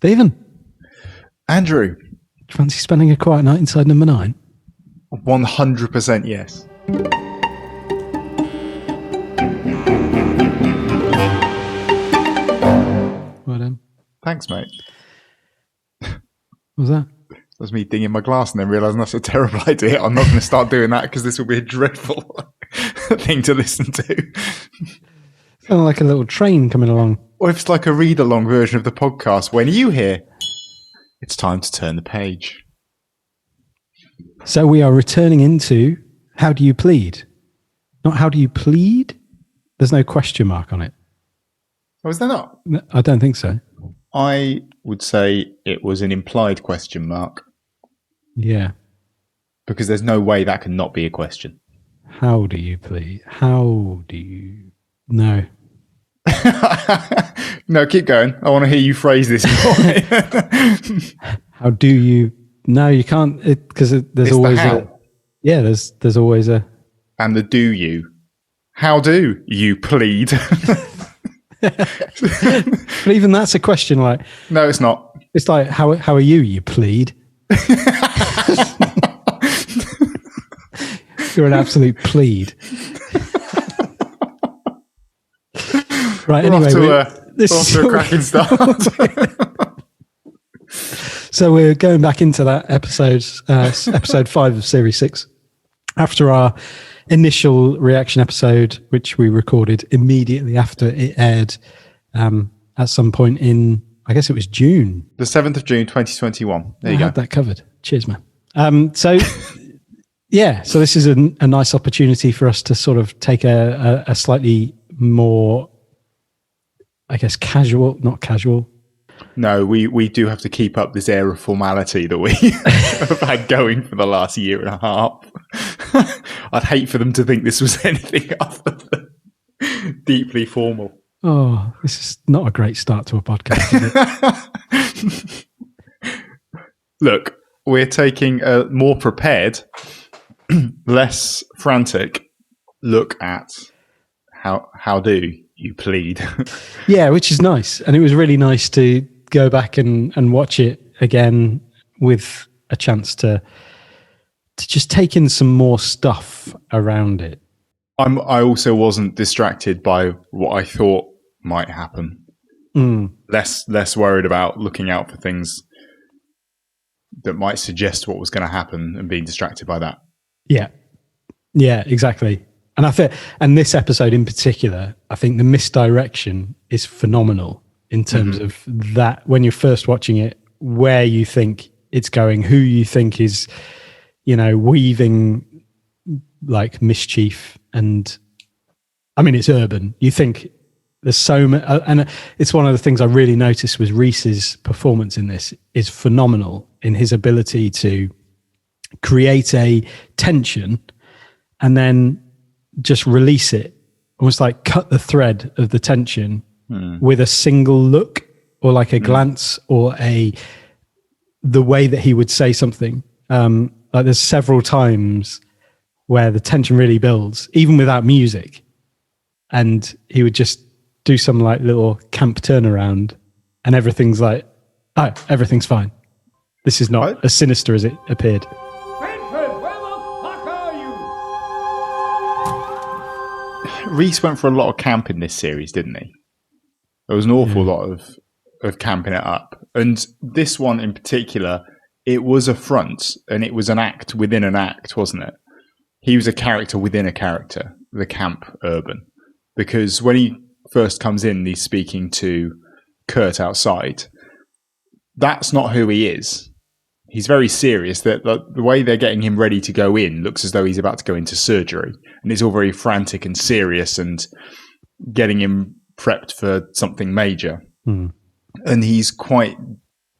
Stephen. Andrew. Do you fancy spending a quiet night inside number 9? 100% yes. Well done. Thanks, mate. What was that? That was me dinging my glass and then realising that's a terrible idea. I'm not going to start doing that because this will be a dreadful thing to listen to. Sounded like a little train coming along. Or if it's like a read-along version of the podcast, when you hear, it's time to turn the page. So we are returning into How Do You Plead? Not How Do You Plead? There's no question mark on it. Oh, is there not? No, I don't think so. I would say it was an implied question mark. Yeah. Because there's no way that can not be a question. How do you plead? How do you... No. No, keep going. I want to hear you phrase this more. How do you... No, you can't, because there's It's always the how. a... Yeah, there's always a... And the do you. How do you plead? But even that's a question, like... No, it's not. It's like, how are you, you plead? You're an absolute plead. Right, We're anyway. off to a cracking start. So we're going back into that episode 5 of Series 6. After our initial reaction episode, which we recorded immediately after it aired at some point in, I guess it was June. The 7th of June, 2021. There you I go. had that covered. Cheers, man. So this is a nice opportunity for us to sort of take a slightly more, I guess, not casual. No, we do have to keep up this air of formality that we have had going for the last year and a half. I'd hate for them to think this was anything other than deeply formal. Oh, this is not a great start to a podcast, is it? Look, we're taking a more prepared, less frantic look at how do you plead. Yeah, which is nice. And it was really nice to go back and watch it again with a chance to just take in some more stuff around it. I also wasn't distracted by what I thought might happen. Less worried about looking out for things that might suggest what was going to happen and being distracted by that. Yeah, exactly. And I think, and this episode in particular, I think the misdirection is phenomenal in terms of that. When you're first watching it, where you think it's going, who you think is, weaving like mischief, and I mean it's urban. You think there's so much, and it's one of the things I really noticed was Reese's performance in this is phenomenal in his ability to create a tension and then just release it, almost like cut the thread of the tension with a single look or like a glance or the way that he would say something. Like there's several times where the tension really builds, even without music. And he would just do some like little camp turnaround and everything's like, oh, everything's fine. This is not as sinister as it appeared. Reese went for a lot of camp in this series, didn't he? There was an awful lot of camping it up. And this one in particular, it was a front and it was an act within an act, wasn't it? He was a character within a character, the camp urban. Because when he first comes in, he's speaking to Kurt outside. That's not who he is. He's very serious. That the way they're getting him ready to go in looks as though he's about to go into surgery. And it's all very frantic and serious and getting him prepped for something major. And he's quite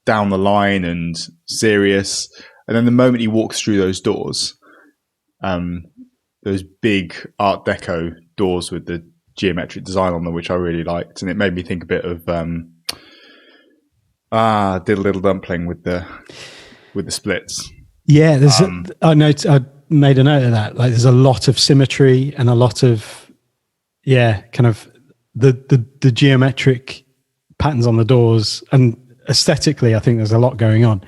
down the line and serious. And then the moment he walks through those doors, those big Art Deco doors with the geometric design on them, which I really liked. And it made me think a bit of Diddle Diddle Dumpling with the splits. Yeah, there's I made a note of that. Like, there's a lot of symmetry and a lot of kind of the geometric patterns on the doors, and aesthetically, I think there's a lot going on.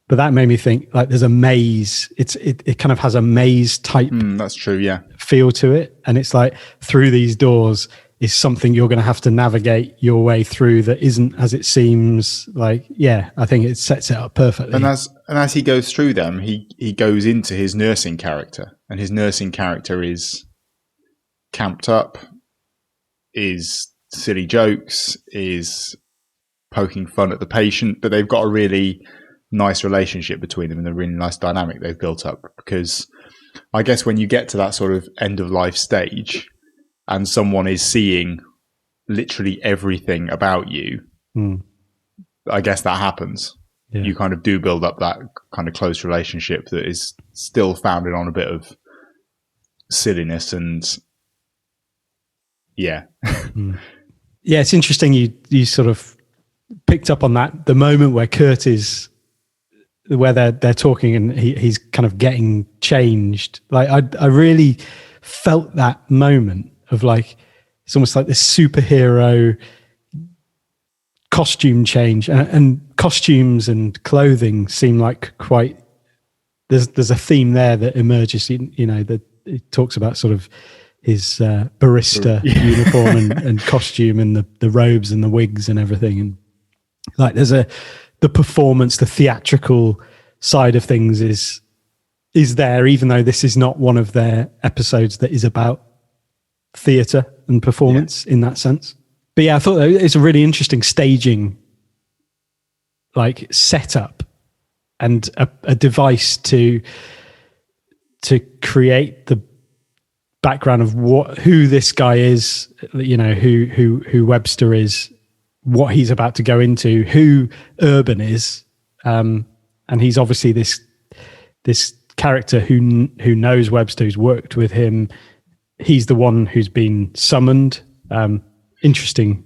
But that made me think, like, there's a maze. It kind of has a maze type. That's true, yeah. Feel to it, and it's like through these doors is something you're going to have to navigate your way through that isn't as it seems. Like, yeah, I think it sets it up perfectly. And as he goes through them, he goes into his nursing character, and his nursing character is camped up, is silly jokes, is poking fun at the patient, but they've got a really nice relationship between them and a really nice dynamic they've built up. Because I guess when you get to that sort of end of life stage and someone is seeing literally everything about you, I guess that happens. Yeah. You kind of do build up that kind of close relationship that is still founded on a bit of silliness and yeah. Yeah, it's interesting you sort of picked up on that, the moment where Kurt is, where they're talking and he's kind of getting changed. Like I really felt that moment of like, it's almost like this superhero costume change, and costumes and clothing seem like quite, there's a theme there that emerges, that it talks about sort of his barista uniform and costume and the robes and the wigs and everything. And like there's the performance, the theatrical side of things is there, even though this is not one of their episodes that is about theatre and performance in that sense. But yeah, I thought it's a really interesting staging, like setup, and a device to create the background of who this guy is, who Webster is, what he's about to go into, who Urban is, and he's obviously this character who knows Webster, who's worked with him. He's the one who's been summoned. Interesting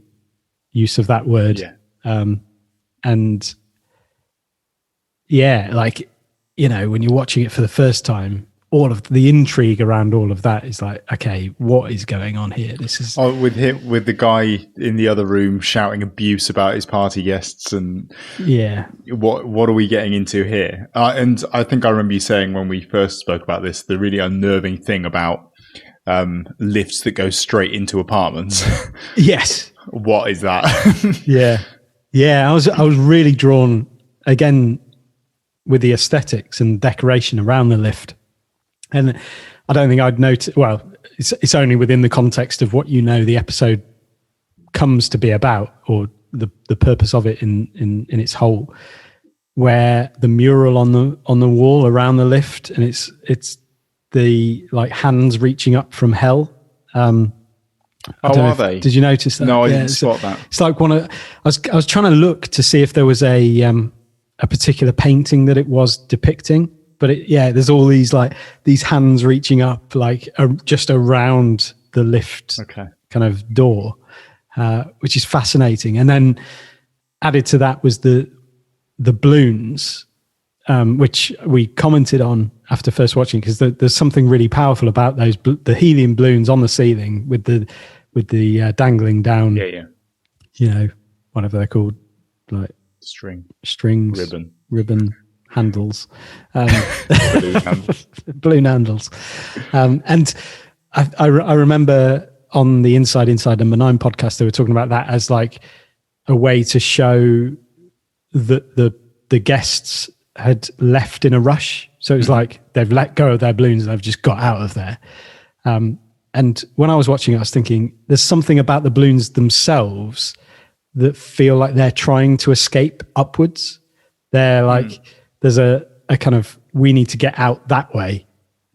use of that word. And yeah, like, when you're watching it for the first time, all of the intrigue around all of that is like, okay, what is going on here? This is with the guy in the other room shouting abuse about his party guests, and what are we getting into here? And I think I remember you saying when we first spoke about this, the really unnerving thing about lifts that go straight into apartments. Yes. What is that? Yeah. I was really drawn again with the aesthetics and decoration around the lift. And I don't think I'd notice. Well, it's only within the context of what the episode comes to be about, or the purpose of it in its whole, where the mural on the wall around the lift, and it's the like hands reaching up from hell. Are they? Did you notice that? No, I didn't spot that. It's like I was trying to look to see if there was a particular painting that it was depicting. But there's all these hands reaching up, like just around the lift kind of door, which is fascinating. And then added to that was the balloons, which we commented on after first watching, because there's something really powerful about those the helium balloons on the ceiling with the dangling down. Whatever they're called, like strings, ribbon. Handles, balloon handles, and I remember on the Inside Number 9 podcast they were talking about that as like a way to show that the guests had left in a rush. So it was like they've let go of their balloons and they've just got out of there. And when I was watching it, I was thinking there's something about the balloons themselves that feel like they're trying to escape upwards. They're like. There's a kind of, we need to get out that way,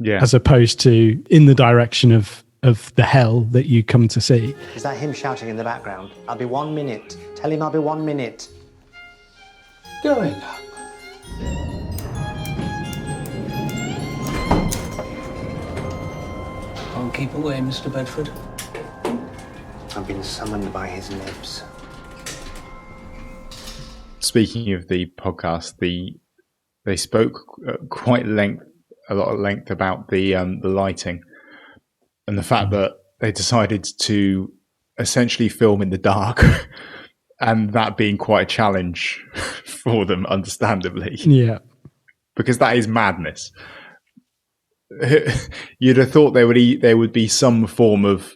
as opposed to in the direction of the hell that you come to see. Is that him shouting in the background? I'll be 1 minute. Tell him I'll be 1 minute. Going up. Can't keep away, Mr. Bedford. I've been summoned by his lips. Speaking of the podcast, they spoke a lot of length about the lighting and the fact that they decided to essentially film in the dark and that being quite a challenge for them, understandably. Yeah. Because that is madness. You'd have thought there would be some form of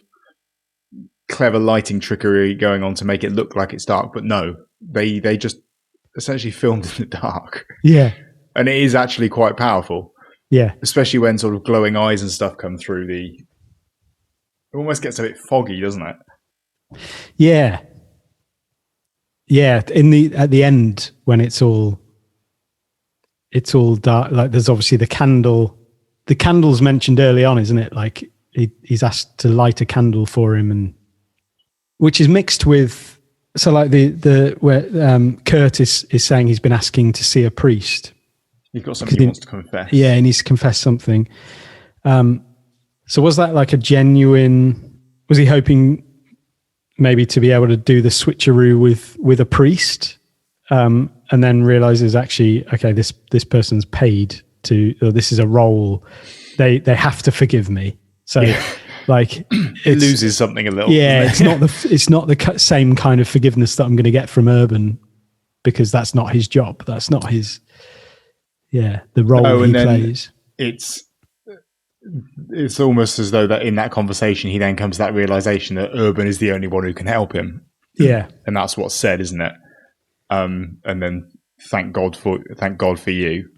clever lighting trickery going on to make it look like it's dark, but no, they just essentially filmed in the dark. Yeah. And it is actually quite powerful. Yeah. Especially when sort of glowing eyes and stuff come through it almost gets a bit foggy, doesn't it? Yeah. Yeah. At the end, when it's all dark, like there's obviously the candle. The candle's mentioned early on, isn't it? Like he's asked to light a candle for him, and which is mixed with, so like where Curtis is saying he's been asking to see a priest. He's got something he wants to confess. Yeah, he needs to confess something. So was that like a genuine, was he hoping maybe to be able to do the switcheroo with a priest, and then realizes actually, okay, this person's paid to, or this is a role, they have to forgive me. So like it loses something a little. Yeah, it's not the same kind of forgiveness that I'm going to get from Urban, because that's not his job. That's not his, the role he plays. It's almost as though that in that conversation, he then comes to that realization that Urban is the only one who can help him. Yeah. And that's what's said, isn't it? And then thank God for you.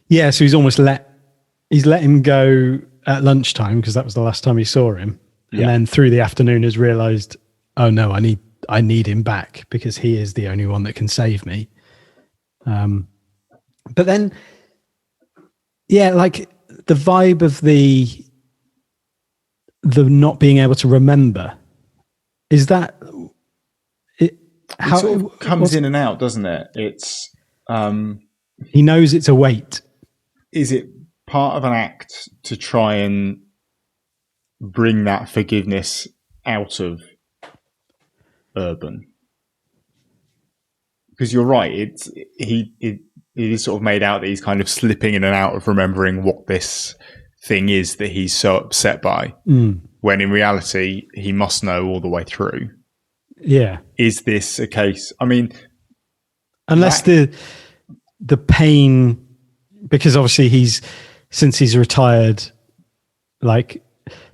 Yeah. So he's let him go at lunchtime, because that was the last time he saw him. And then through the afternoon has realized, oh no, I need him back, because he is the only one that can save me. But then, like the vibe of the not being able to remember, is that it? How it sort of comes in and out, doesn't it? It's he knows it's a weight. Is it part of an act to try and bring that forgiveness out of Urban? Because you're right, it is sort of made out that he's kind of slipping in and out of remembering what this thing is that he's so upset by, when in reality he must know all the way through. Yeah. Is this a case? I mean, unless the pain, because obviously since he's retired, like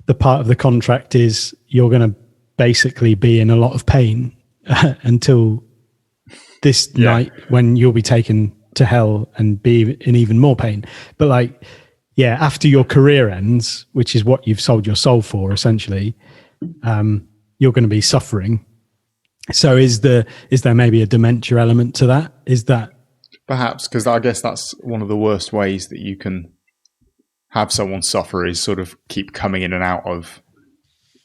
the part of the contract is you're going to basically be in a lot of pain until this night, when you'll be taken to hell and be in even more pain. But like, after your career ends, which is what you've sold your soul for, essentially, you're going to be suffering. So is there maybe a dementia element to that? Is that perhaps, because I guess that's one of the worst ways that you can have someone suffer, is sort of keep coming in and out of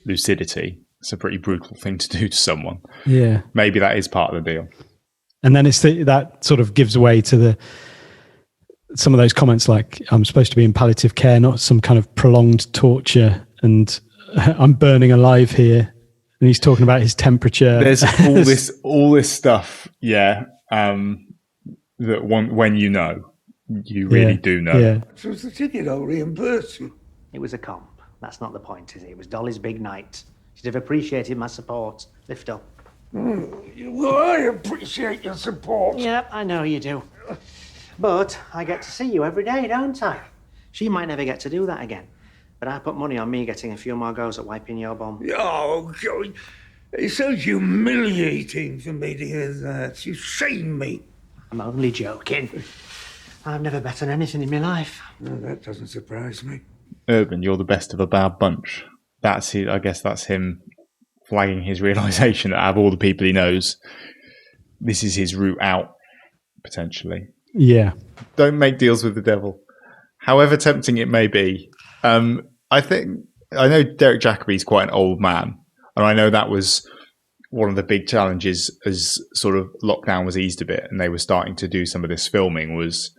lucidity. It's a pretty brutal thing to do to someone. Yeah. Maybe that is part of the deal. And then that sort of gives way to some of those comments like, I'm supposed to be in palliative care, not some kind of prolonged torture, and I'm burning alive here. And he's talking about his temperature. There's all this stuff, that when you know, you really do know. Yeah. So it's the ticket, I'll reimburse you. It was a comp. That's not the point, is it? It was Dolly's big night. She'd have appreciated my support. Lift up. Well, I appreciate your support. Yep, I know you do. But I get to see you every day, don't I? She might never get to do that again. But I put money on me getting a few more goes at wiping your bum. Oh, God. It's so humiliating for me to hear that. You shame me. I'm only joking. I've never bet on anything in my life. No, that doesn't surprise me. Urban, you're the best of a bad bunch. That's it. I guess that's him flagging his realization that out of all the people he knows, this is his route out, potentially. Yeah. Don't make deals with the devil, however tempting it may be. I know Derek Jacobi's quite an old man, and I know that was one of the big challenges as sort of lockdown was eased a bit and they were starting to do some of this filming, was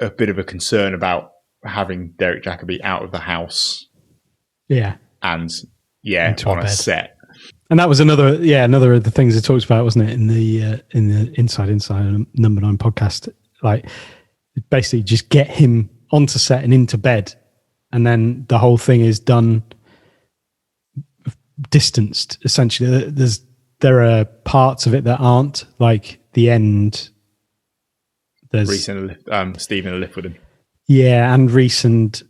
a bit of a concern about having Derek Jacobi out of the house. Yeah. And on a set. And that was another of the things it talks about, wasn't it, in the Inside Number 9 podcast? Like, basically just get him onto set and into bed, and then the whole thing is done distanced. Essentially, there's there are parts of it that aren't, like the end. There's Reese and Steve in a lift with him. Yeah, and Reese and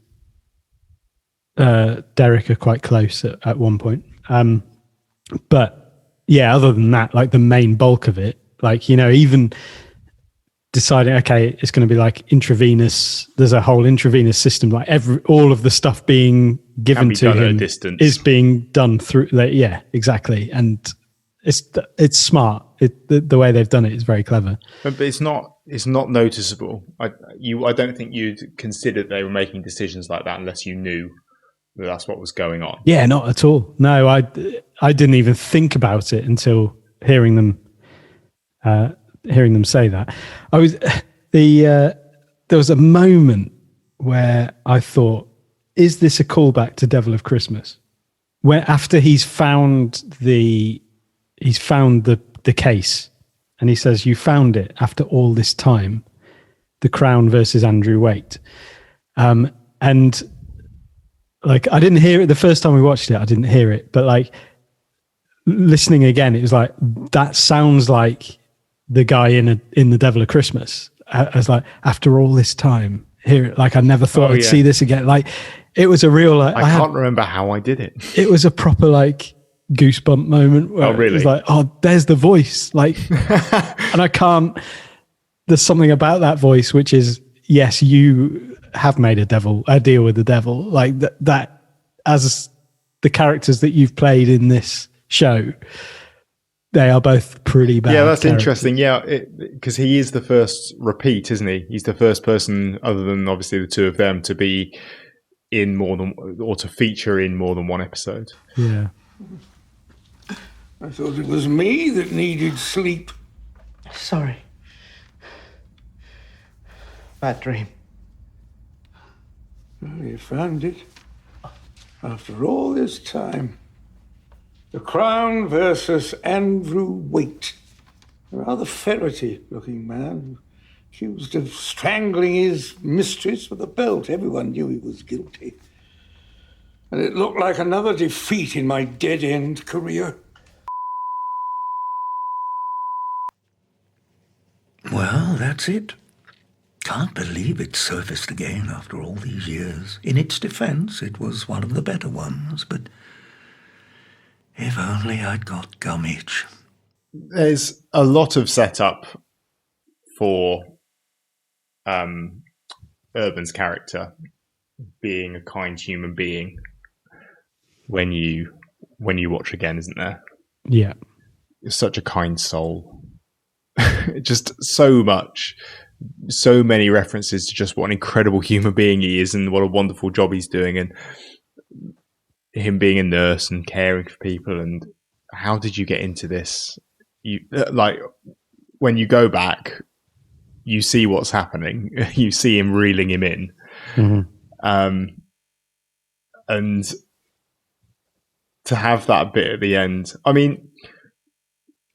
Derek are quite close at one point. But yeah, other than that, like the main bulk of it, like, you know, even deciding, okay, it's going to be like intravenous. There's a whole intravenous system, like all of the stuff being given to him at a distance. Is being done through. Yeah, exactly. And it's smart. The way they've done it is very clever. But it's not noticeable. I don't think you'd consider they were making decisions like that unless you knew that that's what was going on. Yeah, not at all. No, I didn't even think about it until hearing them say that. There was a moment where I thought, is this a callback to Devil of Christmas? Where after he's found the case, and he says, "You found it after all this time, the Crown versus Andrew Waite," and like I didn't hear it the first time we watched it. I didn't hear it, but like listening again, it was like that sounds like the guy in the Devil of Christmas. I was like, after all this time, hear it. Like I never thought I'd see this again. Like it was a real. Like, I can't remember how I did it. It was a proper like goosebump moment where really? it was like, oh, there's the voice. Like, and I can't. There's something about that voice which is, yes, you have made a deal with the devil. Like that as the characters that you've played in this show, they are both pretty bad. Yeah, that's characters. interesting. Yeah, because he is the first repeat, isn't he? He's the first person, other than obviously the two of them, to be in more than, or to feature in more than one episode. Yeah. I thought it was me that needed sleep. Sorry. Bad dream. Well, you found it. After all this time. The Crown versus Andrew Waite. A rather ferrety-looking man, accused of strangling his mistress with a belt. Everyone knew he was guilty. And it looked like another defeat in my dead-end career. Well, that's it. Can't believe it surfaced again after all these years. In its defense, it was one of the better ones, but if only I'd got gum itch. There's a lot of setup for Urban's character being a kind human being when you watch again, isn't there? Yeah. It's such a kind soul. Just so much. So many references to just what an incredible human being he is and what a wonderful job he's doing, and him being a nurse and caring for people. And how did you get into this? You like when you go back, you see what's happening. You see him reeling him in, and to have that bit at the end. I mean,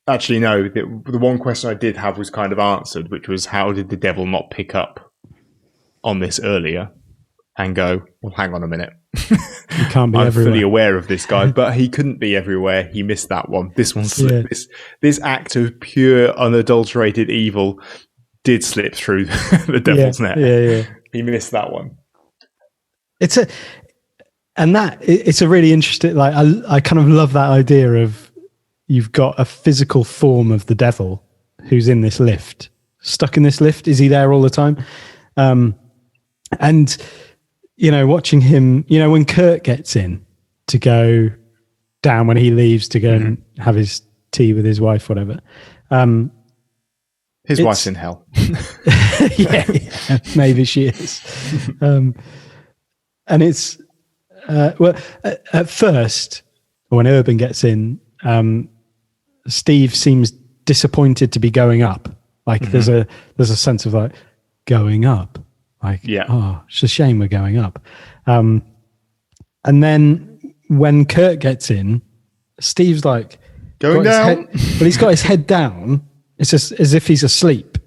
actually, no. The one question I did have was kind of answered, which was, how did the devil not pick up on this earlier and go, well, hang on a minute. You can't be I'm everywhere. fully aware of this guy, but he couldn't be everywhere. He missed that one. This one slipped. Yeah. This act of pure, unadulterated evil did slip through the devil's net. Yeah. He missed that one. It's a really interesting. Like I kind of love that idea of, you've got a physical form of the devil who's in this lift, stuck in this lift. Is he there all the time? And, you know, watching him, you know, when Kurt gets in to go down, when he leaves to go and have his tea with his wife, whatever. His wife's in hell. yeah, maybe she is. And it's, well, at first, when Urban gets in, Steve seems disappointed to be going up. Like there's a sense of like going up. Like, oh, it's a shame we're going up. And then when Kurt gets in, Steve's like going down, but he's got his head down. It's just as if he's asleep.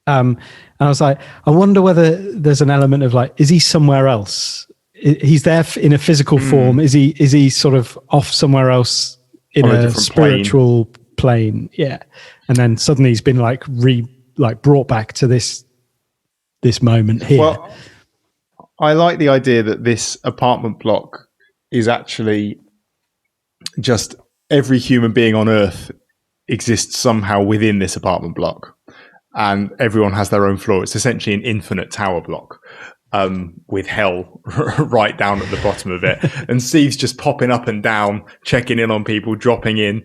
And I was like, I wonder whether there's an element of like, is he somewhere else? He's there in a physical form. Is he sort of off somewhere else in a spiritual plane. Yeah. And then suddenly he's been like brought back to this moment here. Well, I like the idea that this apartment block is actually just every human being on Earth exists somehow within this apartment block, and everyone has their own floor. It's essentially an infinite tower block, with hell right down at the bottom of it. And Steve's just popping up and down, checking in on people, dropping in.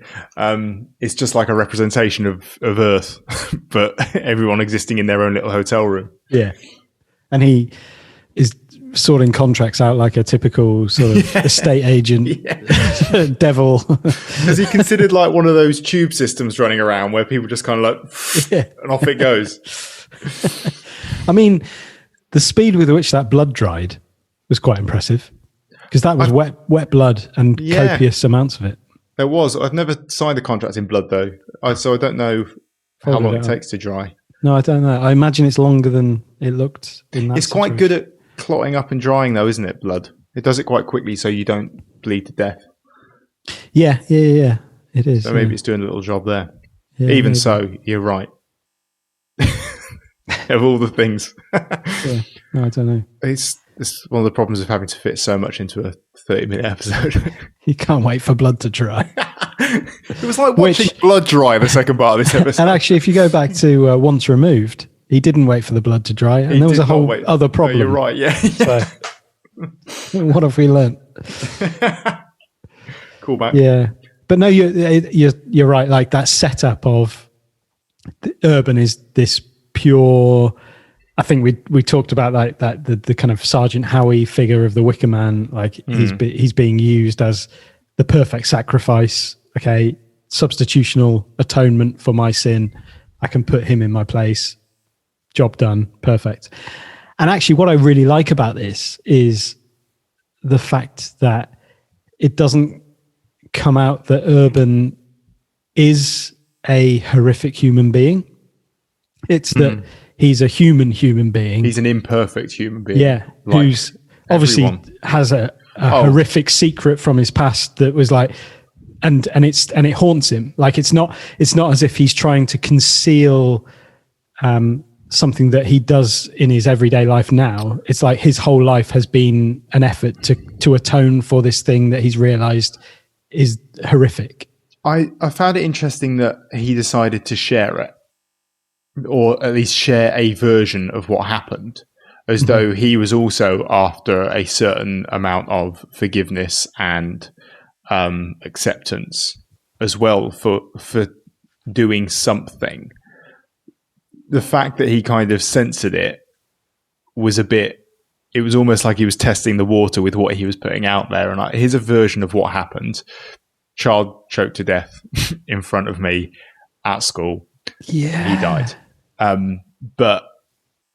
It's just like a representation of Earth, but everyone existing in their own little hotel room. Yeah. And he is sorting contracts out like a typical sort of estate agent devil. Has he considered like one of those tube systems running around where people just kind of like, and off it goes? I mean, the speed with which that blood dried was quite impressive, because that was wet blood and copious amounts of it. There was. I've never signed a contract in blood though, so I don't know how long it takes to dry. No, I don't know. I imagine it's longer than it looked in that. It's quite good at clotting up and drying though, isn't it, blood? It does it quite quickly so you don't bleed to death. Yeah. It is. So maybe it's doing a little job there. Yeah, Even maybe. so, you're right. Of all the things. No, I don't know. It's one of the problems of having to fit so much into a 30-minute episode. You can't wait for blood to dry. It was like watching blood dry, the second part of this episode. And actually, if you go back to Once Removed, he didn't wait for the blood to dry, and there was a whole other problem. No, you're right, yeah. So, what have we learnt? Cool back. Yeah, but no, you're right. Like that setup of Urban is this pure. I think we talked about like that the kind of Sergeant Howie figure of the Wicker Man. Like he's being used as the perfect sacrifice. Okay, substitutional atonement for my sin. I can put him in my place. Job done. Perfect. And actually, what I really like about this is the fact that it doesn't come out that Urban is a horrific human being. It's that he's a human being. He's an imperfect human being. Yeah, like who's obviously has a horrific secret from his past that was like, and it haunts him. Like it's not as if he's trying to conceal something that he does in his everyday life now. It's like his whole life has been an effort to atone for this thing that he's realized is horrific. I found it interesting that he decided to share it, or at least share a version of what happened, as though he was also after a certain amount of forgiveness and acceptance as well for doing something. The fact that he kind of censored it was it was almost like he was testing the water with what he was putting out there. And like, here's a version of what happened. Child choked to death in front of me at school. Yeah. He died. But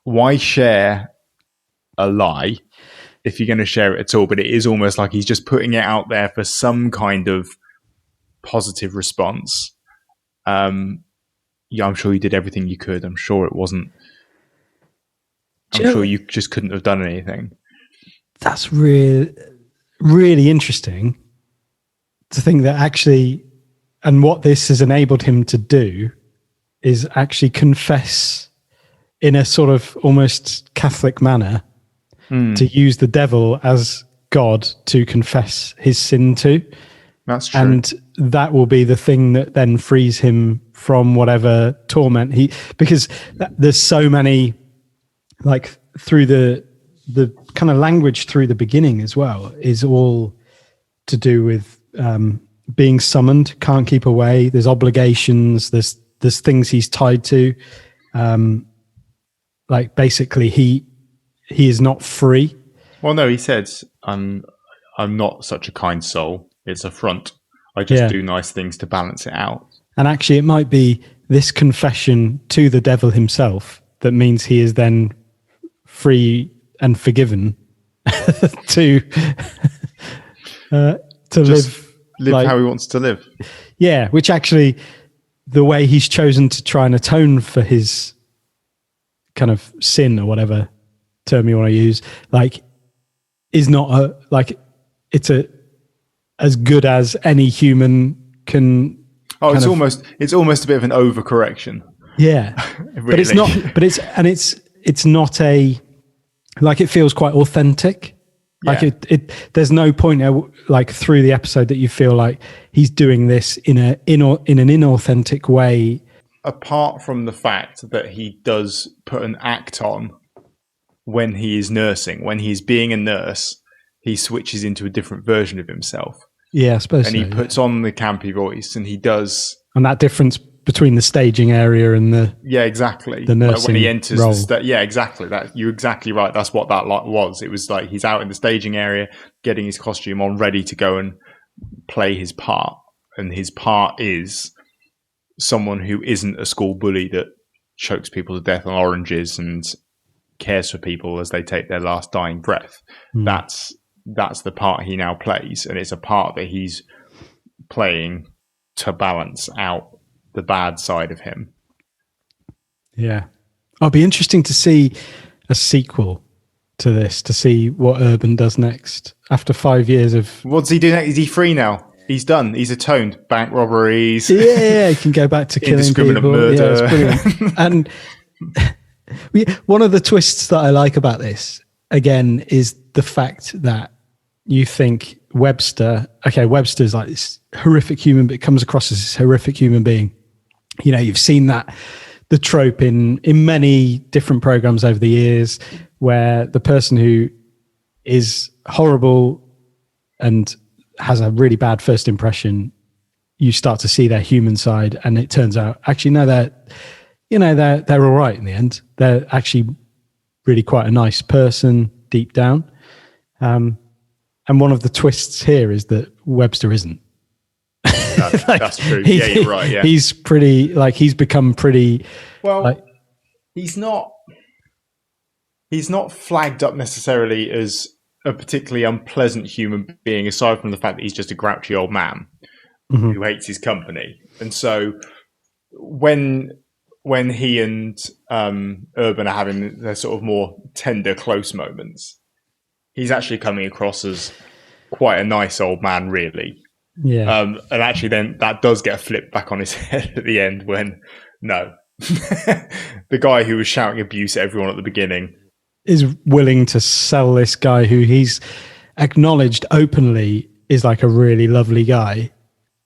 why share a lie if you're going to share it at all? But it is almost like he's just putting it out there for some kind of positive response. Yeah, I'm sure you did everything you could. I'm sure it wasn't. I'm sure you just couldn't have done anything. That's really, really interesting to think that actually, and what this has enabled him to do is actually confess in a sort of almost Catholic manner to use the devil as God to confess his sin to. That's true. And that will be the thing that then frees him from whatever torment because there's so many, like through the kind of language through the beginning as well is all to do with being summoned, can't keep away. There's obligations. There's things he's tied to. Like basically he is not free. Well, no, he said, I'm not such a kind soul. It's a front. I just do nice things to balance it out. And actually it might be this confession to the devil himself that means he is then free and forgiven to live like, how he wants to live. Yeah, which actually the way he's chosen to try and atone for his kind of sin or whatever term you want to use, like is not it's as good as any human can Oh, it's almost a bit of an overcorrection. Yeah, Really. but it's not. But it's not a, like, it feels quite authentic. Like it there's no point like through the episode that you feel like he's doing this in an inauthentic way. Apart from the fact that he does put an act on when he is nursing, when he's being a nurse, he switches into a different version of himself. Yeah, I suppose. And he puts on the campy voice, and he does. And that difference between the staging area and the exactly the nursing when he enters role. Exactly. That you're exactly right. That's what that was. It was like he's out in the staging area, getting his costume on, ready to go and play his part. And his part is someone who isn't a school bully that chokes people to death on oranges and cares for people as they take their last dying breath. That's the part he now plays, and it's a part that he's playing to balance out the bad side of him. Yeah. It'll be interesting to see a sequel to this, to see what Urban does next after 5 years of... What's he doing next? Is he free now? He's done. He's atoned. Bank robberies. Yeah, he can go back to killing indiscriminate people. murder. Yeah, it's brilliant. And one of the twists that I like about this, again, is the fact that you think Webster's like this horrific human, but comes across as this horrific human being. You know, you've seen the trope in many different programs over the years, where the person who is horrible and has a really bad first impression, you start to see their human side, and it turns out actually no, they're all right in the end. They're actually really quite a nice person deep down. And one of the twists here is that Webster isn't. That's true. Yeah, you're right. Yeah, he's pretty, like, he's become pretty. Well, like, he's not flagged up necessarily as a particularly unpleasant human being, aside from the fact that he's just a grouchy old man who hates his company. And so when he and Urban are having their sort of more tender, close moments, he's actually coming across as quite a nice old man, really. Yeah. And actually then that does get flipped back on his head at the end when, no. The guy who was shouting abuse at everyone at the beginning is willing to sell this guy who he's acknowledged openly is like a really lovely guy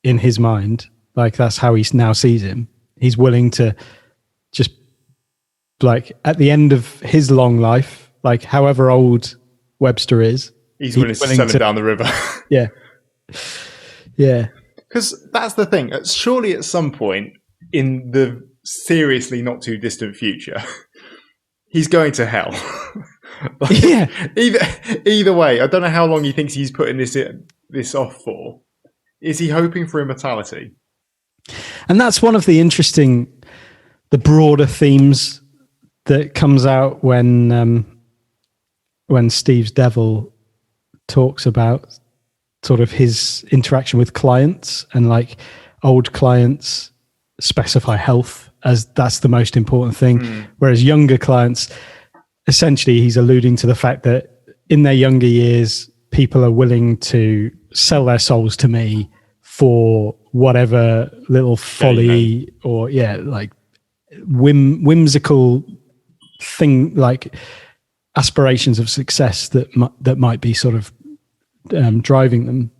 in his mind. Like, that's how he now sees him. He's willing to just, like, at the end of his long life, like however old Webster is, he's willing to sell him down the river. Yeah. Yeah. Because that's the thing. Surely at some point in the seriously not too distant future, he's going to hell. Yeah. Either way, I don't know how long he thinks he's putting this off for. Is he hoping for immortality? And that's one of the broader themes that comes out when Steve's Devil talks about sort of his interaction with clients, and like old clients specify health as that's the most important thing. Whereas younger clients, essentially he's alluding to the fact that in their younger years, people are willing to sell their souls to me for whatever little folly or like whimsical thing, like aspirations of success that might be sort of driving them.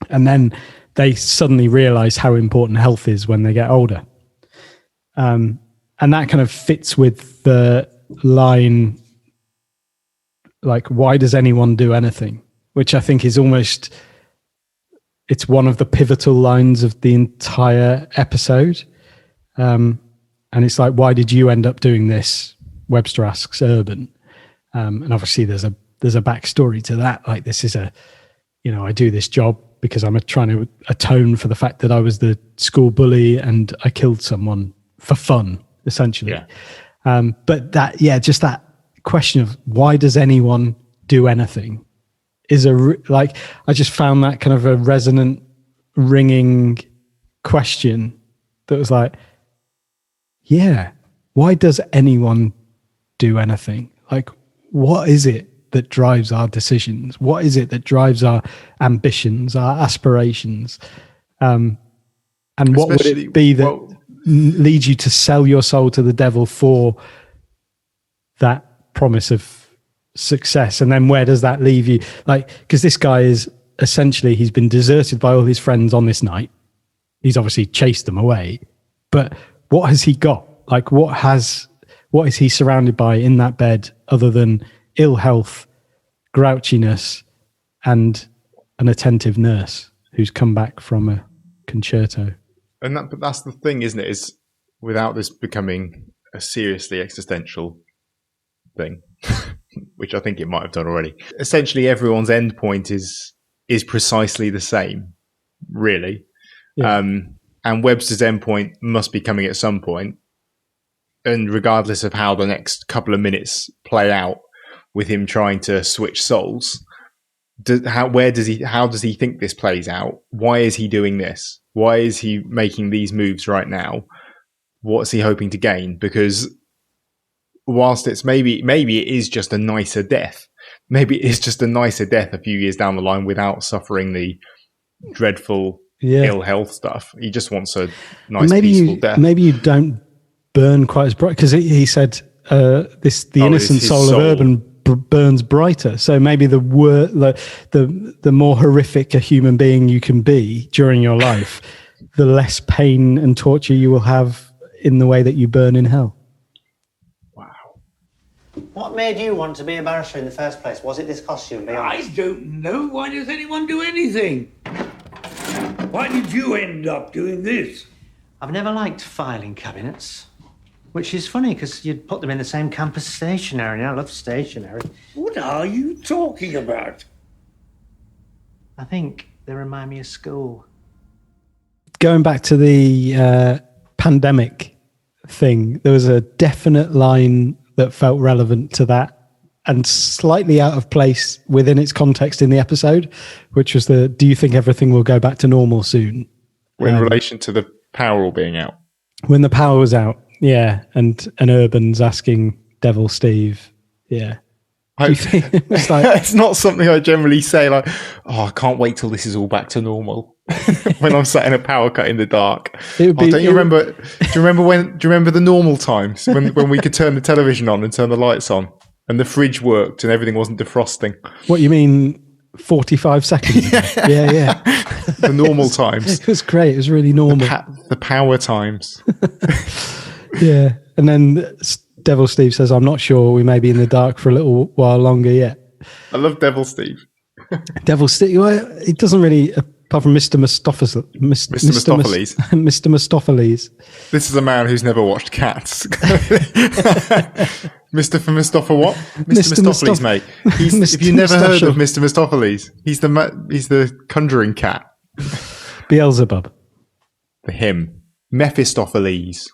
And then they suddenly realize how important health is when they get older. And that kind of fits with the line, like, why does anyone do anything? Which I think is almost, it's one of the pivotal lines of the entire episode. And it's like, why did you end up doing this? Webster asks Urban. And obviously there's a backstory to that. Like, this is I do this job because I'm trying to atone for the fact that I was the school bully and I killed someone for fun, essentially. Yeah. But just that question of why does anyone do anything is I just found that kind of a resonant, ringing question that was like, yeah, why does anyone do anything? Like, what is it that drives our decisions? What is it that drives our ambitions, our aspirations? And what would Especially- it be that leads you to sell your soul to the devil for that promise of success? And then where does that leave you? Like, because this guy is essentially, he's been deserted by all his friends on this night. He's obviously chased them away, but what has he got? Like, what is he surrounded by in that bed other than ill health, grouchiness, and an attentive nurse who's come back from a concerto? But that's the thing, isn't it? Is without this becoming a seriously existential thing, which I think it might have done already. Essentially, everyone's end point is precisely the same, really. Yeah. And Webster's endpoint must be coming at some point. And regardless of how the next couple of minutes play out with him trying to switch souls, how does he think this plays out? Why is he doing this? Why is he making these moves right now? What's he hoping to gain? Because whilst it's maybe it is just a nicer death. Maybe it is just a nicer death a few years down the line without suffering the dreadful ill health stuff. He just wants a nice, peaceful death. Maybe you don't burn quite as bright, because he said the innocent soul of Urban burns brighter. So maybe the more horrific a human being you can be during your life, the less pain and torture you will have in the way that you burn in hell. What made you want to be a barrister in the first place? Was it this costume? Be honest. I don't know. Why does anyone do anything? Why did you end up doing this? I've never liked filing cabinets, which is funny because you'd put them in the same camp as stationery, and I love stationery. What are you talking about? I think they remind me of school. Going back to the pandemic thing, there was a definite line that felt relevant to that and slightly out of place within its context in the episode, which was do you think everything will go back to normal soon? In relation to the power all being out. When the power was out, yeah, and Urban's asking Devil Steve, yeah. It's not something I generally say, like, oh, I can't wait till this is all back to normal. When I'm sat in a power cut in the dark. Do you remember the normal times when we could turn the television on and turn the lights on and the fridge worked and everything wasn't defrosting? What you mean 45 seconds? Yeah. The normal times. It was great. It was really normal. The power times. Yeah. And then Devil Steve says, I'm not sure, we may be in the dark for a little while longer yet. I love Devil Steve. Devil Steve, well, he doesn't really, apart from Mr. Mistopheles. Mr. Mistopheles. This is a man who's never watched Cats. Mr. Mistopheles what? Mr. Mistopheles, mate. If you've never heard of Mr. Mistopheles, he's the conjuring cat. Beelzebub. For him. Mephistopheles.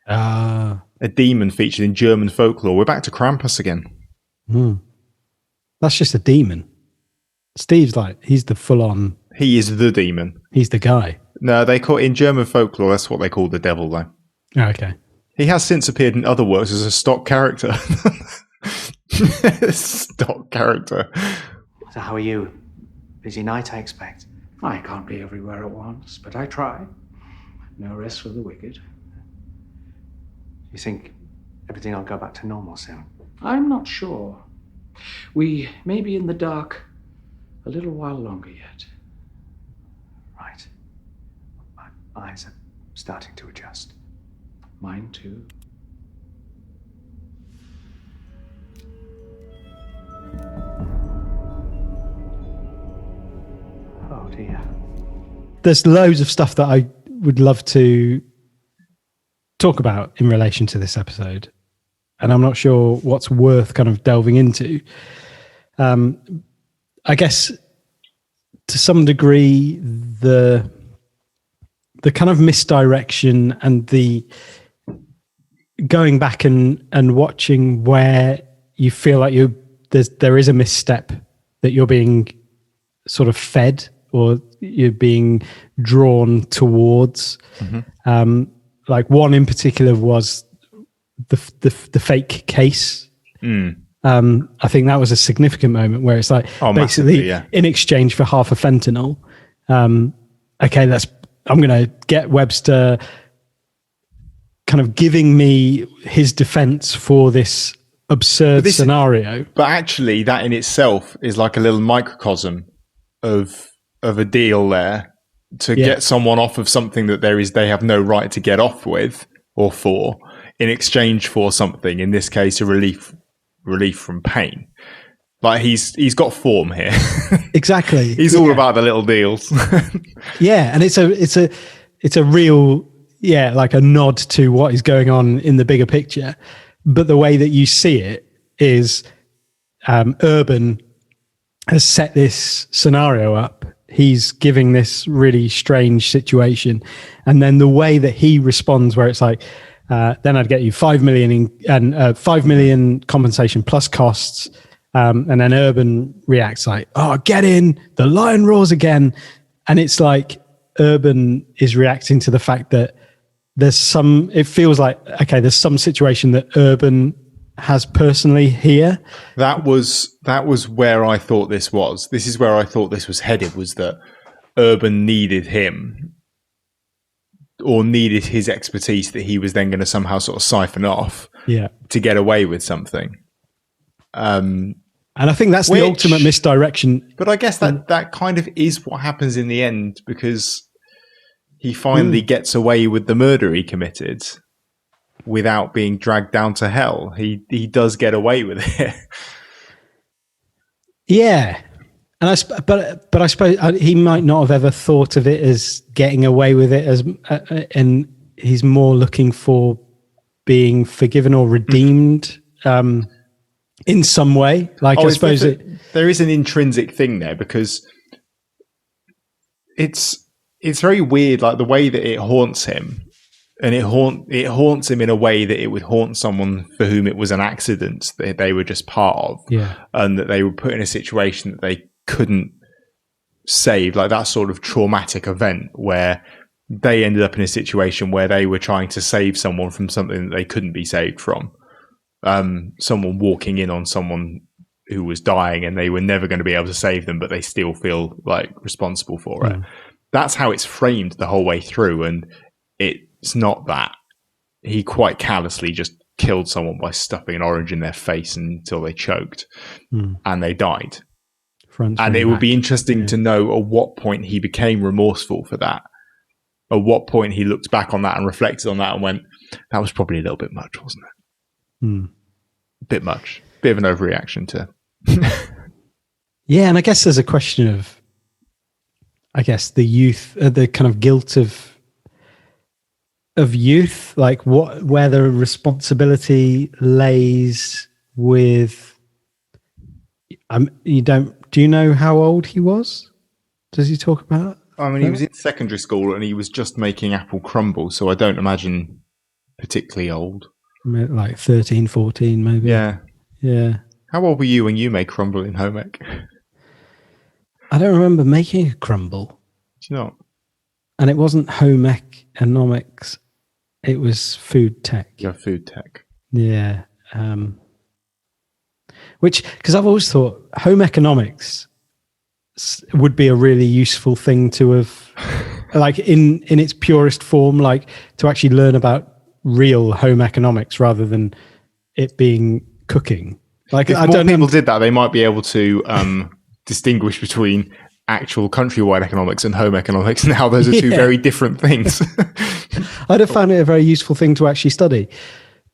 Ah. A demon featured in German folklore. We're back to Krampus again. That's just a demon. Steve's he's the full-on... He is the demon. He's the guy. No, they call in German folklore, that's what they call the devil, though. Oh, okay. He has since appeared in other works as a stock character. Stock character. So how are you? Busy night, I expect. I can't be everywhere at once, but I try. No rest for the wicked. You think everything will go back to normal soon? I'm not sure. We may be in the dark a little while longer yet. Right. My eyes are starting to adjust. Mine too. Oh dear. There's loads of stuff that I would love to talk about in relation to this episode, and I'm not sure what's worth kind of delving into. I guess to some degree the kind of misdirection and the going back and watching where you feel like there is a misstep that you're being sort of fed or you're being drawn towards. Mm-hmm. Like one in particular was the fake case. I think that was a significant moment where it's like basically in exchange for half a fentanyl. Okay, I'm going to get Webster kind of giving me his defense for this absurd scenario. But actually, that in itself is like a little microcosm of a deal there to get someone off of something that they have no right to get off with or for, in exchange for something, in this case, a relief from pain. Like he's got form here. Exactly. He's all about the little deals. Yeah, and it's a real like a nod to what is going on in the bigger picture. But the way that you see it is Urban has set this scenario up. He's giving this really strange situation, and then the way that he responds, where it's like, then I'd get you 5 million and 5 million compensation plus costs. And then Urban reacts like, "Oh, get in! The lion roars again!" And it's like Urban is reacting to the fact that it feels like, okay, there's some situation that Urban has personally here. That was where I thought this was. This is where I thought this was headed, was that Urban needed him, or needed his expertise that he was then going to somehow sort of siphon off to get away with something. And I think that's the ultimate misdirection. But I guess that kind of is what happens in the end, because he finally gets away with the murder he committed without being dragged down to hell. He does get away with it. Yeah. And I suppose he might not have ever thought of it as getting away with it, as and he's more looking for being forgiven or redeemed. In some way, like I suppose there is an intrinsic thing there, because it's very weird, like the way that it haunts him, and it haunts him in a way that it would haunt someone for whom it was an accident that they were just part of, and that they were put in a situation that they couldn't save, like that sort of traumatic event where they ended up in a situation where they were trying to save someone from something that they couldn't be saved from. Someone walking in on someone who was dying and they were never going to be able to save them, but they still feel like responsible for it. That's how it's framed the whole way through, and it's not that. He quite callously just killed someone by stuffing an orange in their face until they choked and they died. And it would be interesting to know at what point he became remorseful for that. At what point he looked back on that and reflected on that and went, that was probably a little bit much, wasn't it? Bit much. Bit of an overreaction to. Yeah, and I guess there's a question of, the youth, the kind of guilt of youth, like where the responsibility lays with. Do you know how old he was? Does he talk about? I mean, he was in secondary school and he was just making apple crumble, so I don't imagine particularly old. Like 13, 14, maybe. Yeah. How old were you when you made crumble in home ec? I don't remember making a crumble. Do you not? And it wasn't home economics. It was food tech. Yeah, food tech. Yeah. Because I've always thought home economics would be a really useful thing to have, like in its purest form, like to actually learn about real home economics rather than it being cooking. Like, if more people did that, they might be able to distinguish between actual countrywide economics and home economics, and how those are two very different things. I'd have found it a very useful thing to actually study.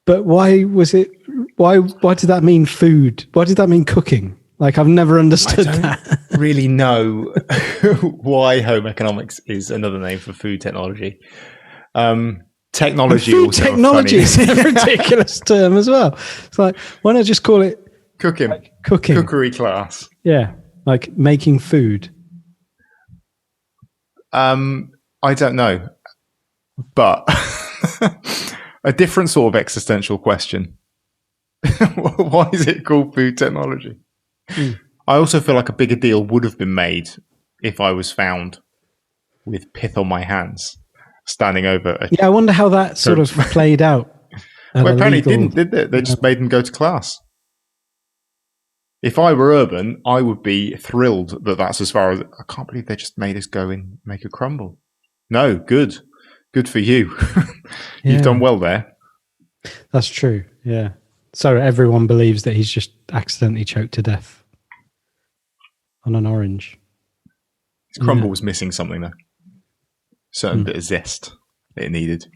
But why was it? Why did that mean food? Why did that mean cooking? Like, I've never understood that. Really know why home economics is another name for food technology. Technology. And food technology is a ridiculous term as well. It's like, why not just call it cooking? Like cooking. Cookery class. Yeah, like making food. I don't know, but a different sort of existential question. Why is it called food technology? I also feel like a bigger deal would have been made if I was found with pith on my hands, standing over. I wonder how that sort of played out. Well, apparently it didn't, did they? They just made them go to class. If I were Urban, I would be thrilled that that's as far as... I can't believe they just made us go and make a crumble. No, good. Good for you. Yeah. You've done well there. That's true. Yeah. So everyone believes that he's just accidentally choked to death on an orange. His crumble was missing something though. Certain bit of zest that it needed.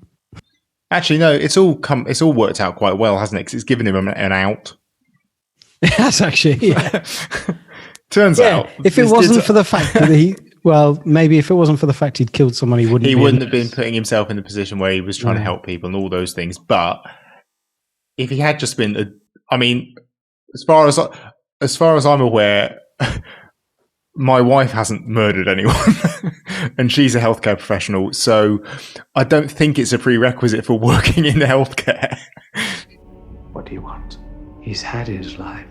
Actually, no, it's all worked out quite well, hasn't it? Because it's given him an out. That's actually, yeah. Turns out, if it wasn't for the fact that maybe if it wasn't for the fact he'd killed someone, he wouldn't have been putting himself in the position where he was trying to help people and all those things. But if he had just been, as far as I'm aware, my wife hasn't murdered anyone, and she's a healthcare professional, so I don't think it's a prerequisite for working in healthcare. What do you want? He's had his life.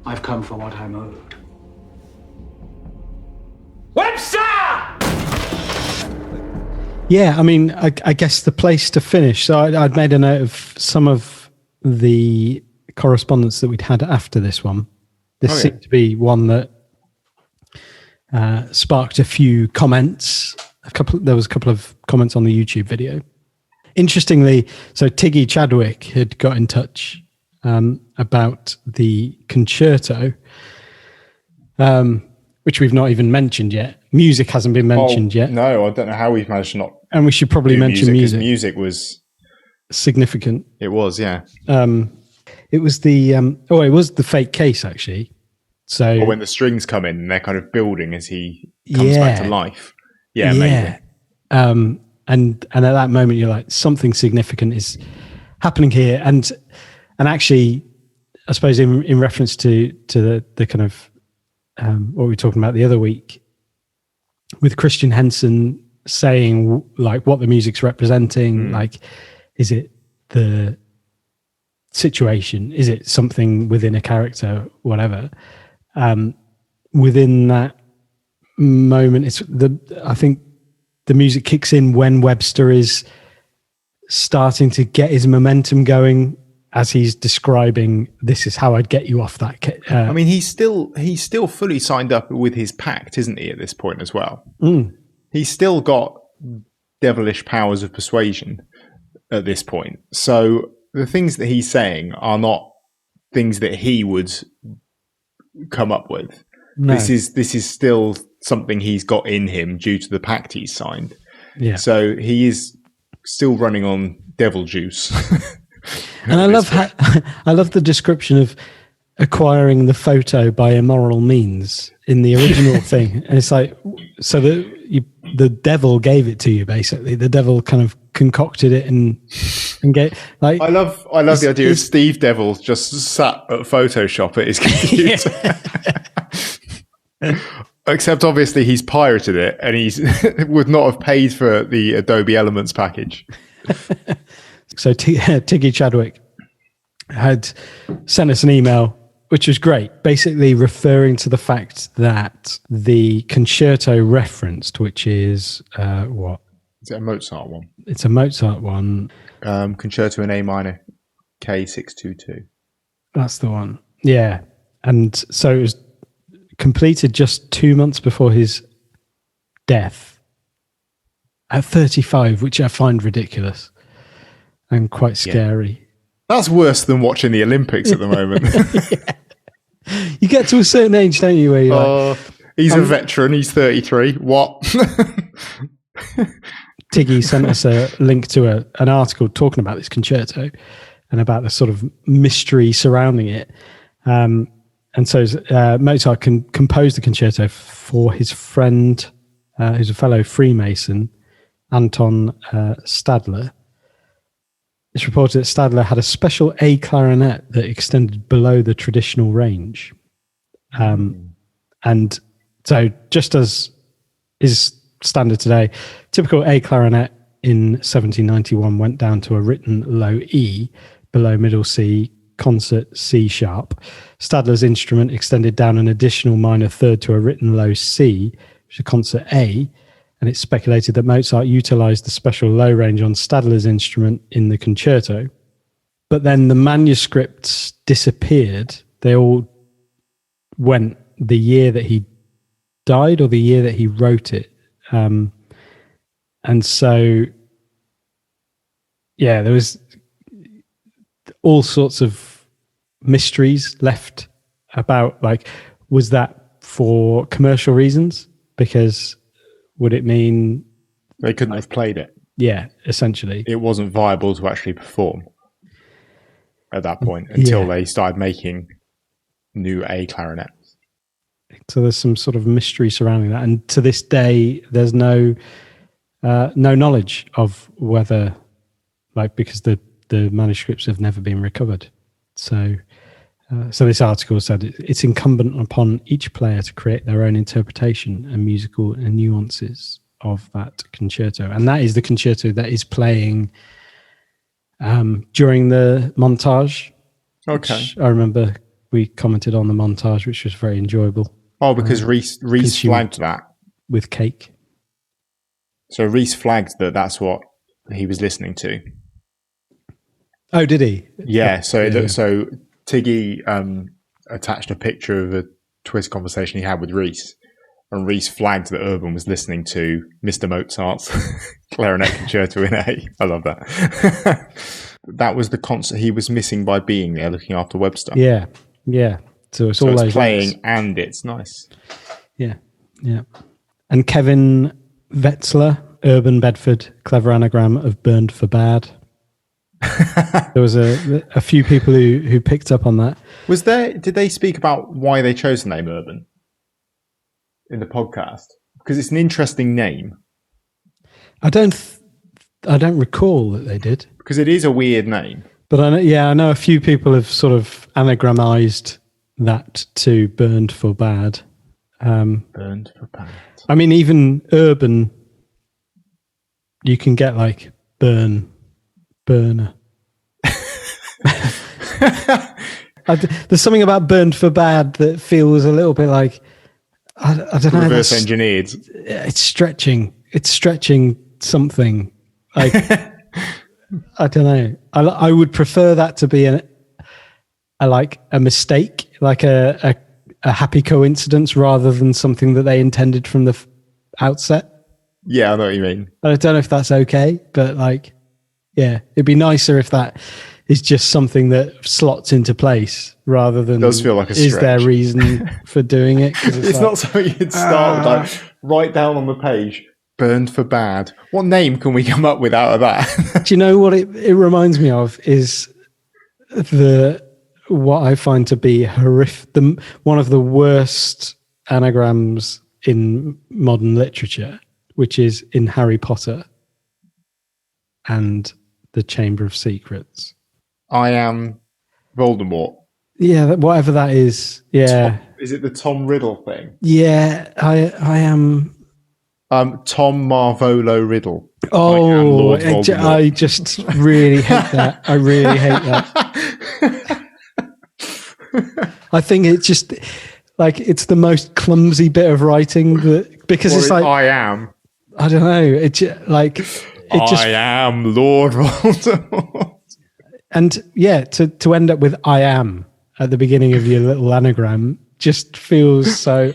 I've come for what I'm owed. Webster! Yeah, I guess the place to finish. So I'd made a note of some of the correspondence that we'd had after this one. This seemed to be one that sparked a few comments. There was a couple of comments on the YouTube video. Interestingly, so Tiggy Chadwick had got in touch about the concerto, which we've not even mentioned yet. Music hasn't been mentioned yet. No, I don't know how we've managed to not. And we should probably mention music. Music was significant. It was, yeah. It was the fake case actually. So when the strings come in and they're kind of building as he comes back to life. Yeah, amazing. And at that moment you're like, something significant is happening here. And actually, I suppose in reference to the kind of what we were talking about the other week with Christian Henson saying like what the music's representing, like, is it the situation? Is it something within a character? Whatever. Within that moment, I think the music kicks in when Webster is starting to get his momentum going as he's describing, this is how I'd get you off that. He's still fully signed up with his pact, isn't he, at this point as well? He's still got devilish powers of persuasion at this point. So the things that he's saying are not things that he would come up with. No. This is still something he's got in him due to the pact he's signed. Yeah. So he is still running on devil juice. And I love the description of acquiring the photo by immoral means in the original thing. And it's like, so the devil gave it to you, basically. The devil kind of concocted it and get like. I love the idea of Steve Devil just sat at Photoshop at his computer. Except obviously he's pirated it and he's would not have paid for the Adobe Elements package. So Tiggy Chadwick had sent us an email, which was great, basically referring to the fact that the concerto referenced, which is what? Is it a Mozart one? It's a Mozart one. Concerto in A minor, K622. That's the one. Yeah. And so it was completed just 2 months before his death at 35, which I find ridiculous and quite scary. Yeah. That's worse than watching the Olympics at the moment. Yeah. You get to a certain age, don't you? Where you're he's a veteran. He's 33. What? Tiggy sent us a link to an article talking about this concerto and about the sort of mystery surrounding it. And so Mozart composed the concerto for his friend, who's a fellow Freemason, Anton Stadler. It's reported that Stadler had a special A clarinet that extended below the traditional range. And so just as is standard today, typical A clarinet in 1791 went down to a written low E below middle C, concert C sharp. Stadler's instrument extended down an additional minor third to a written low C, which is a concert A, and it's speculated that Mozart utilized the special low range on Stadler's instrument in the concerto. But then the manuscripts disappeared. They all went the year that he died or the year that he wrote it. And so, yeah, there was all sorts of mysteries left about, like, was that for commercial reasons? Because would it mean they couldn't have played it? Yeah, essentially. It wasn't viable to actually perform at that point until they started making new A clarinets. So there's some sort of mystery surrounding that. And to this day, there's no knowledge of whether, like, because the manuscripts have never been recovered. So this article said it's incumbent upon each player to create their own interpretation and musical and nuances of that concerto. And that is the concerto that is playing during the montage. Okay. I remember we commented on the montage, which was very enjoyable. Oh, because Reese flagged that. With cake. So Reese flagged that that's what he was listening to. Oh, did he? Yeah, so Tiggy attached a picture of a Twist conversation he had with Reese, and Reese flagged that Urban was listening to Mr. Mozart's clarinet concerto in A. I love that. That was the concert he was missing by being there, looking after Webster. Yeah. So it's all those playing lights. and it's nice. Yeah. And Kevin Wetzler, Urban Bedford, clever anagram of burned for bad. There was a few people who picked up on that. Did they speak about why they chose the name Urban in the podcast? Because it's an interesting name. I don't recall that they did. Because it is a weird name. But I know a few people have sort of anagramized that to burned for bad. Burned for bad. I mean, even Urban, you can get like burner. There's something about burned for bad that feels a little bit like, I don't know. Reverse engineered. It's stretching something. Like, I don't know. I would prefer that to be a mistake, like a happy coincidence, rather than something that they intended from the outset. Yeah, I know what you mean. I don't know if that's okay, but like, yeah, it'd be nicer if that is just something that slots into place rather than. It does feel like a stretch. Is there a reason for doing it? It's not something you'd start with, like, write down on the page. Burned for bad. What name can we come up with out of that? Do you know what it reminds me of is what I find to be horrific, one of the worst anagrams in modern literature, which is in Harry Potter and the Chamber of Secrets. I am Voldemort. Yeah, whatever that is. Yeah. Is it the Tom Riddle thing? Yeah, I am. Tom Marvolo Riddle. Oh, I just really hate that. I really hate that. I think it's just like it's the most clumsy bit of writing because it's like I am. I don't know. It's like I am Lord Voldemort. And yeah, to end up with "I am" at the beginning of your little anagram just feels so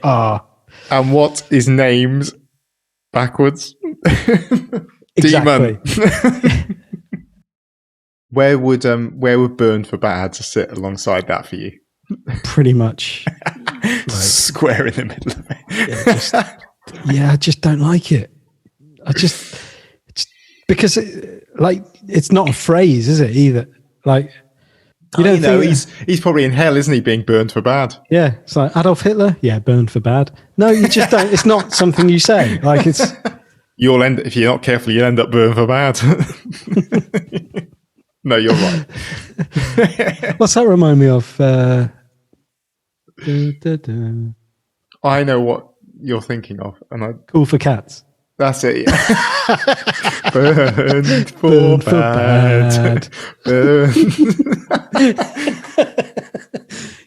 And what is names backwards? Exactly. Demon. Where would Burn for Bad sit alongside that for you? Pretty much. Square in the middle of it. I just don't like it. Because it's not a phrase, is it either? Like, you don't think he's probably in hell, isn't he, being burned for bad? Yeah, it's like Adolf Hitler. Yeah, burned for bad. No, you just don't. It's not something you say. Like it's. If you're not careful, you'll end up burned for bad. No, you're right. What's that remind me of? I know what you're thinking of, Cool for Cats. That's it. Yeah. Burned for bad.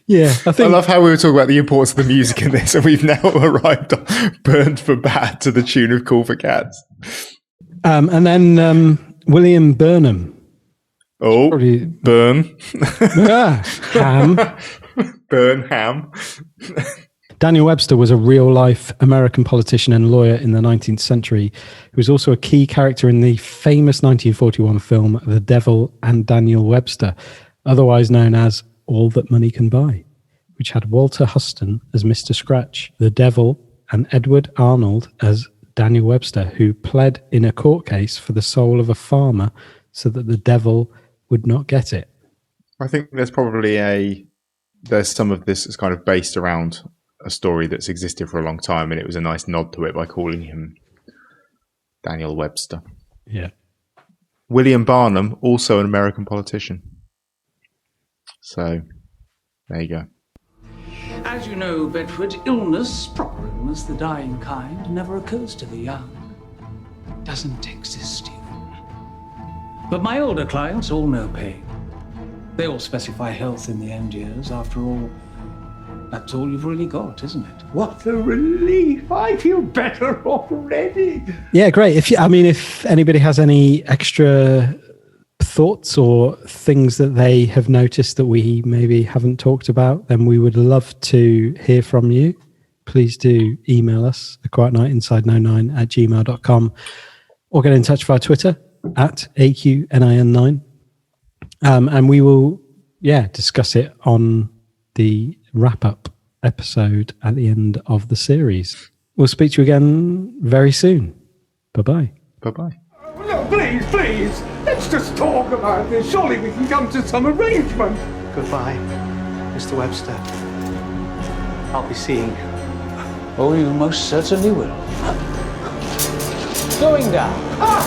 Yeah, I love how we were talking about the importance of the music in this, and we've now arrived on "Burned for Bad" to the tune of "Cool for Cats." And then William Burnham. Oh, burn. Ham. Burn ham. Daniel Webster was a real-life American politician and lawyer in the 19th century. He was also a key character in the famous 1941 film The Devil and Daniel Webster, otherwise known as All That Money Can Buy, which had Walter Huston as Mr. Scratch, the Devil, and Edward Arnold as Daniel Webster, who pled in a court case for the soul of a farmer so that the devil would not get it. I think there's some of this that's kind of based around a story that's existed for a long time, and it was a nice nod to it by calling him Daniel Webster. Yeah. William Barnum, also an American politician. So, there you go. As you know, Bedford, illness, proper illness, the dying kind, never occurs to the young. Doesn't exist even. But my older clients all know pain. They all specify health in the end years. After all, that's all you've really got, isn't it? What a relief! I feel better already. Yeah, great. If anybody has any extra thoughts or things that they have noticed that we maybe haven't talked about, then we would love to hear from you. Please do email us, thequietnightinside99@gmail.com, or get in touch via Twitter at AQNIN9. And we will, discuss it on the wrap-up episode at the end of the series. We'll speak to you again very soon. Bye-bye. Bye-bye. No, please. Let's just talk about this. Surely we can come to some arrangement. Goodbye, Mr. Webster. I'll be seeing you. Oh, you most certainly will. Going down. Ah!